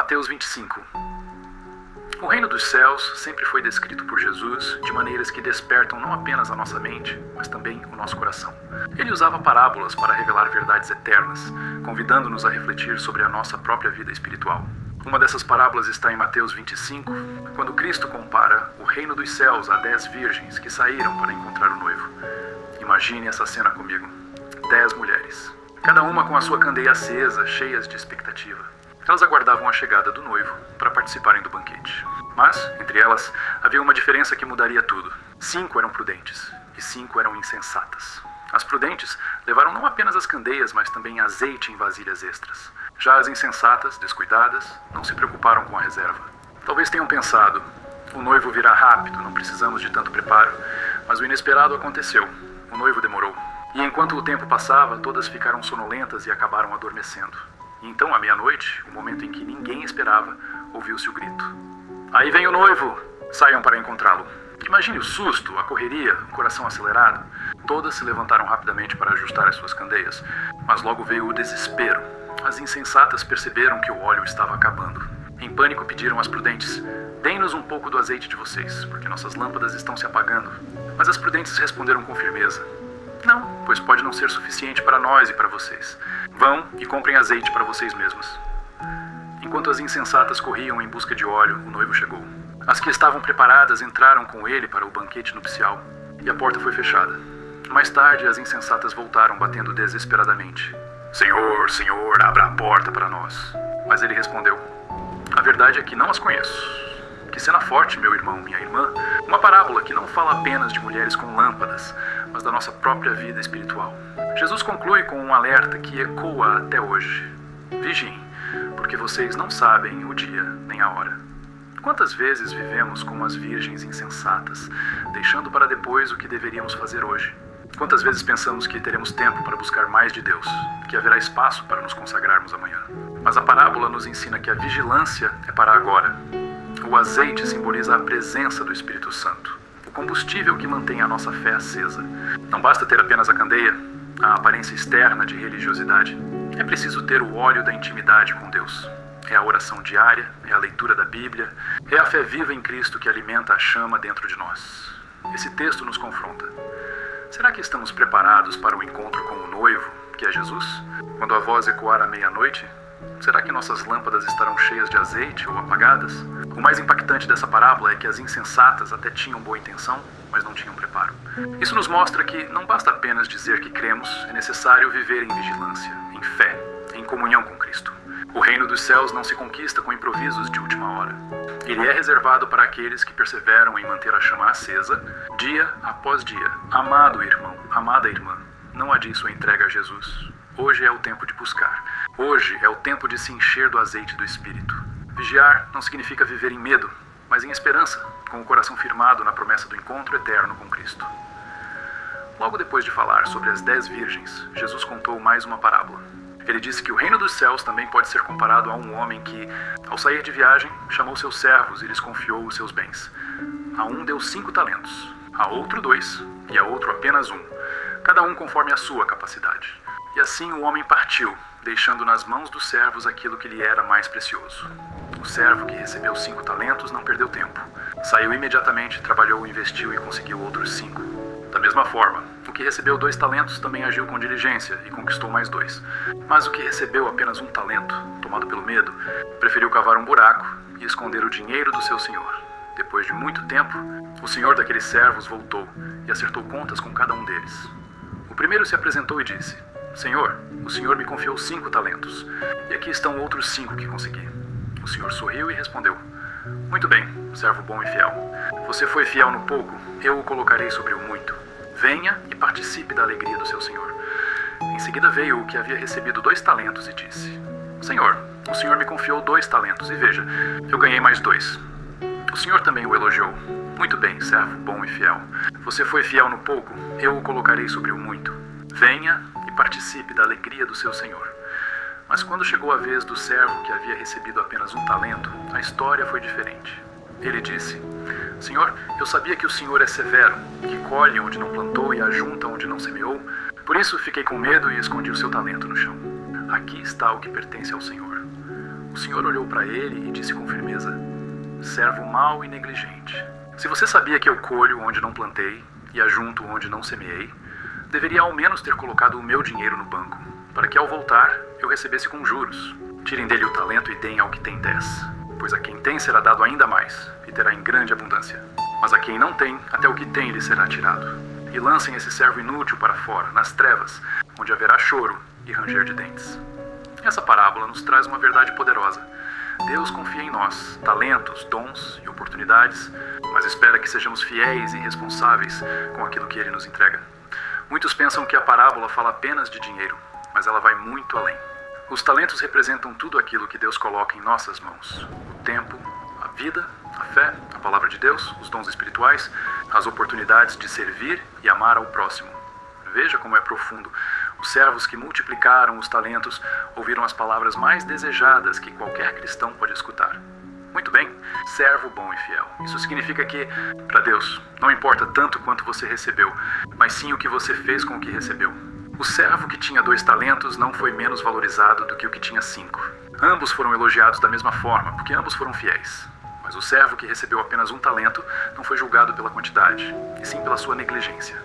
Mateus 25. O reino dos céus sempre foi descrito por Jesus de maneiras que despertam não apenas a nossa mente, mas também o nosso coração. Ele usava parábolas para revelar verdades eternas, convidando-nos a refletir sobre a nossa própria vida espiritual. Uma dessas parábolas está em Mateus 25, quando Cristo compara o reino dos céus a 10 virgens que saíram para encontrar o noivo. Imagine essa cena comigo. 10 mulheres, cada uma com a sua candeia acesa, cheias de expectativa. Elas aguardavam a chegada do noivo para participarem do banquete. Mas, entre elas, havia uma diferença que mudaria tudo. 5 eram prudentes e 5 eram insensatas. As prudentes levaram não apenas as candeias, mas também azeite em vasilhas extras. Já as insensatas, descuidadas, não se preocuparam com a reserva. Talvez tenham pensado, o noivo virá rápido, não precisamos de tanto preparo. Mas o inesperado aconteceu. O noivo demorou. E enquanto o tempo passava, todas ficaram sonolentas e acabaram adormecendo. E então, à meia-noite, o momento em que ninguém esperava, ouviu-se o grito. Aí vem o noivo! Saiam para encontrá-lo. Imagine o susto, a correria, o coração acelerado. Todas se levantaram rapidamente para ajustar as suas candeias, mas logo veio o desespero. As insensatas perceberam que o óleo estava acabando. Em pânico pediram às prudentes, deem-nos um pouco do azeite de vocês, porque nossas lâmpadas estão se apagando. Mas as prudentes responderam com firmeza, não, pois pode não ser suficiente para nós e para vocês. Vão e comprem azeite para vocês mesmos. Enquanto as insensatas corriam em busca de óleo, o noivo chegou. As que estavam preparadas entraram com ele para o banquete nupcial, e a porta foi fechada. Mais tarde, as insensatas voltaram batendo desesperadamente. Senhor, Senhor, abra a porta para nós. Mas ele respondeu, a verdade é que não as conheço. Que cena forte, meu irmão, minha irmã. Uma parábola que não fala apenas de mulheres com lâmpadas, mas da nossa própria vida espiritual. Jesus conclui com um alerta que ecoa até hoje. Vigiem, porque vocês não sabem o dia nem a hora. Quantas vezes vivemos como as virgens insensatas, deixando para depois o que deveríamos fazer hoje? Quantas vezes pensamos que teremos tempo para buscar mais de Deus, que haverá espaço para nos consagrarmos amanhã? Mas a parábola nos ensina que a vigilância é para agora. O azeite simboliza a presença do Espírito Santo, o combustível que mantém a nossa fé acesa. Não basta ter apenas a candeia, a aparência externa de religiosidade. É preciso ter o óleo da intimidade com Deus. É a oração diária, é a leitura da Bíblia, é a fé viva em Cristo que alimenta a chama dentro de nós. Esse texto nos confronta. Será que estamos preparados para o encontro com o noivo, que é Jesus? Quando a voz ecoar à meia-noite, será que nossas lâmpadas estarão cheias de azeite ou apagadas? O mais impactante dessa parábola é que as insensatas até tinham boa intenção, mas não tinham preparo. Isso nos mostra que não basta apenas dizer que cremos, é necessário viver em vigilância, em fé, em comunhão com Cristo. O reino dos céus não se conquista com improvisos de última hora. Ele é reservado para aqueles que perseveram em manter a chama acesa, dia após dia. Amado irmão, amada irmã, não adie sua entrega a Jesus. Hoje é o tempo de buscar. Hoje é o tempo de se encher do azeite do Espírito. Vigiar não significa viver em medo, mas em esperança, com o coração firmado na promessa do encontro eterno com Cristo. Logo depois de falar sobre as 10 virgens, Jesus contou mais uma parábola. Ele disse que o reino dos céus também pode ser comparado a um homem que, ao sair de viagem, chamou seus servos e lhes confiou os seus bens. A um deu 5 talentos, a outro 2 e a outro apenas 1, cada um conforme a sua capacidade. E assim o homem partiu, deixando nas mãos dos servos aquilo que lhe era mais precioso. O servo que recebeu 5 talentos não perdeu tempo. Saiu imediatamente, trabalhou, investiu e conseguiu outros 5. Da mesma forma, o que recebeu 2 talentos também agiu com diligência e conquistou mais 2. Mas o que recebeu apenas 1 talento, tomado pelo medo, preferiu cavar um buraco e esconder o dinheiro do seu senhor. Depois de muito tempo, o senhor daqueles servos voltou e acertou contas com cada um deles. O primeiro se apresentou e disse, Senhor, o senhor me confiou 5 talentos, e aqui estão outros 5 que consegui. O senhor sorriu e respondeu, muito bem, servo bom e fiel. Você foi fiel no pouco, eu o colocarei sobre o muito. Venha e participe da alegria do seu senhor. Em seguida veio o que havia recebido 2 talentos e disse, Senhor, o senhor me confiou 2 talentos, e veja, eu ganhei mais 2. O senhor também o elogiou. Muito bem, servo bom e fiel. Você foi fiel no pouco, eu o colocarei sobre o muito. Venha e participe da alegria do seu senhor. Mas quando chegou a vez do servo que havia recebido apenas 1 talento, a história foi diferente. Ele disse, Senhor, eu sabia que o senhor é severo, que colhe onde não plantou e ajunta onde não semeou. Por isso fiquei com medo e escondi o seu talento no chão. Aqui está o que pertence ao Senhor. O Senhor olhou para ele e disse com firmeza: servo mau e negligente. Se você sabia que eu colho onde não plantei e ajunto onde não semeei, deveria ao menos ter colocado o meu dinheiro no banco, para que ao voltar eu recebesse com juros. Tirem dele o talento e deem ao que tem 10, pois a quem tem será dado ainda mais, e terá em grande abundância. Mas a quem não tem, até o que tem lhe será tirado. E lancem esse servo inútil para fora, nas trevas, onde haverá choro e ranger de dentes. Essa parábola nos traz uma verdade poderosa. Deus confia em nós, talentos, dons e oportunidades, mas espera que sejamos fiéis e responsáveis com aquilo que Ele nos entrega. Muitos pensam que a parábola fala apenas de dinheiro, mas ela vai muito além. Os talentos representam tudo aquilo que Deus coloca em nossas mãos: o tempo, a vida, a fé, a palavra de Deus, os dons espirituais, as oportunidades de servir e amar ao próximo. Veja como é profundo. Os servos que multiplicaram os talentos ouviram as palavras mais desejadas que qualquer cristão pode escutar. Muito bem, servo bom e fiel. Isso significa que, para Deus, não importa tanto quanto você recebeu, mas sim o que você fez com o que recebeu. O servo que tinha 2 talentos não foi menos valorizado do que o que tinha 5. Ambos foram elogiados da mesma forma, porque ambos foram fiéis. Mas o servo que recebeu apenas 1 talento não foi julgado pela quantidade, e sim pela sua negligência.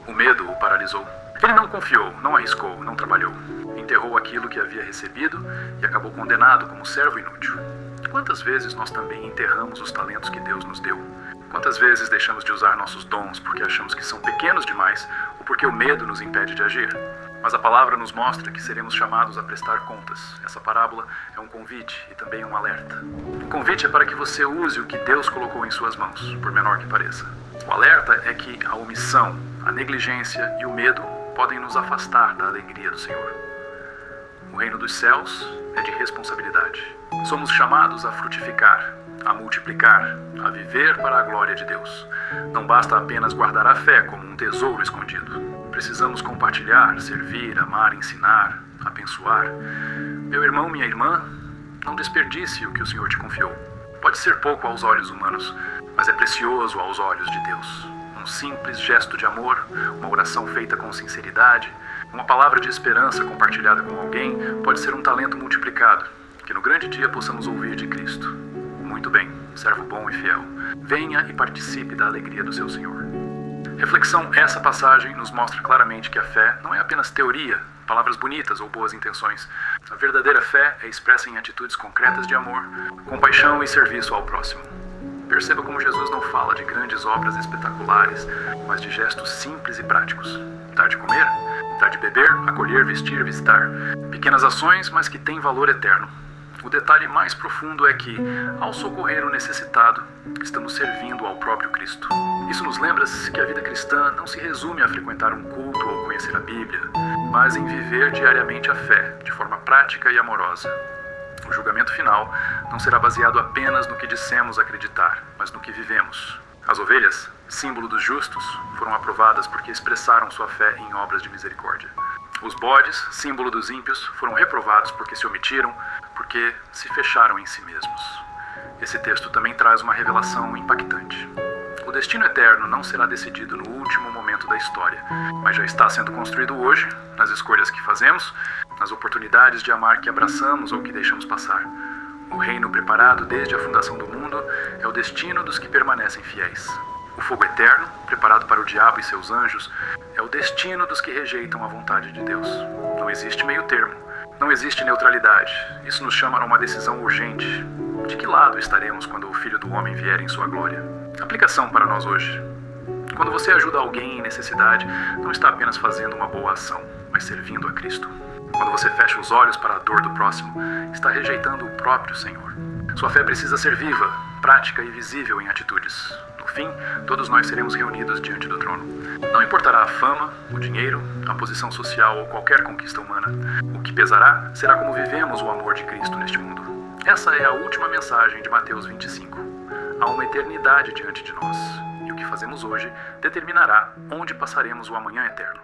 O medo o paralisou. Ele não confiou, não arriscou, não trabalhou. Enterrou aquilo que havia recebido e acabou condenado como servo inútil. Quantas vezes nós também enterramos os talentos que Deus nos deu? Quantas vezes deixamos de usar nossos dons porque achamos que são pequenos demais ou porque o medo nos impede de agir? Mas a palavra nos mostra que seremos chamados a prestar contas. Essa parábola é um convite e também um alerta. O convite é para que você use o que Deus colocou em suas mãos, por menor que pareça. O alerta é que a omissão, a negligência e o medo podem nos afastar da alegria do Senhor. O reino dos céus é de responsabilidade. Somos chamados a frutificar, a multiplicar, a viver para a glória de Deus. Não basta apenas guardar a fé como um tesouro escondido. Precisamos compartilhar, servir, amar, ensinar, abençoar. Meu irmão, minha irmã, não desperdice o que o Senhor te confiou. Pode ser pouco aos olhos humanos, mas é precioso aos olhos de Deus. Um simples gesto de amor, uma oração feita com sinceridade, uma palavra de esperança compartilhada com alguém pode ser um talento multiplicado, que no grande dia possamos ouvir de Cristo: muito bem, servo bom e fiel. Venha e participe da alegria do seu Senhor. Reflexão: essa passagem nos mostra claramente que a fé não é apenas teoria, palavras bonitas ou boas intenções. A verdadeira fé é expressa em atitudes concretas de amor, compaixão e serviço ao próximo. Perceba como Jesus não fala de grandes obras espetaculares, mas de gestos simples e práticos. Dar de comer, dar de beber, acolher, vestir, visitar. Pequenas ações, mas que têm valor eterno. O detalhe mais profundo é que, ao socorrer o necessitado, estamos servindo ao próprio Cristo. Isso nos lembra que a vida cristã não se resume a frequentar um culto ou conhecer a Bíblia, mas em viver diariamente a fé, de forma prática e amorosa. O julgamento final não será baseado apenas no que dissemos acreditar, mas no que vivemos. As ovelhas, símbolo dos justos, foram aprovadas porque expressaram sua fé em obras de misericórdia. Os bodes, símbolo dos ímpios, foram reprovados porque se omitiram, porque se fecharam em si mesmos. Esse texto também traz uma revelação impactante. O destino eterno não será decidido no último momento da história, mas já está sendo construído hoje, nas escolhas que fazemos, nas oportunidades de amar que abraçamos ou que deixamos passar. O reino preparado desde a fundação do mundo é o destino dos que permanecem fiéis. O fogo eterno, preparado para o diabo e seus anjos, é o destino dos que rejeitam a vontade de Deus. Não existe meio termo, não existe neutralidade. Isso nos chama a uma decisão urgente. De que lado estaremos quando o Filho do Homem vier em sua glória? Aplicação para nós hoje. Quando você ajuda alguém em necessidade, não está apenas fazendo uma boa ação, mas servindo a Cristo. Quando você fecha os olhos para a dor do próximo, está rejeitando o próprio Senhor. Sua fé precisa ser viva, prática e visível em atitudes. No fim, todos nós seremos reunidos diante do trono. Não importará a fama, o dinheiro, a posição social ou qualquer conquista humana. O que pesará será como vivemos o amor de Cristo neste mundo. Essa é a última mensagem de Mateus 25. Há uma eternidade diante de nós, e o que fazemos hoje determinará onde passaremos o amanhã eterno.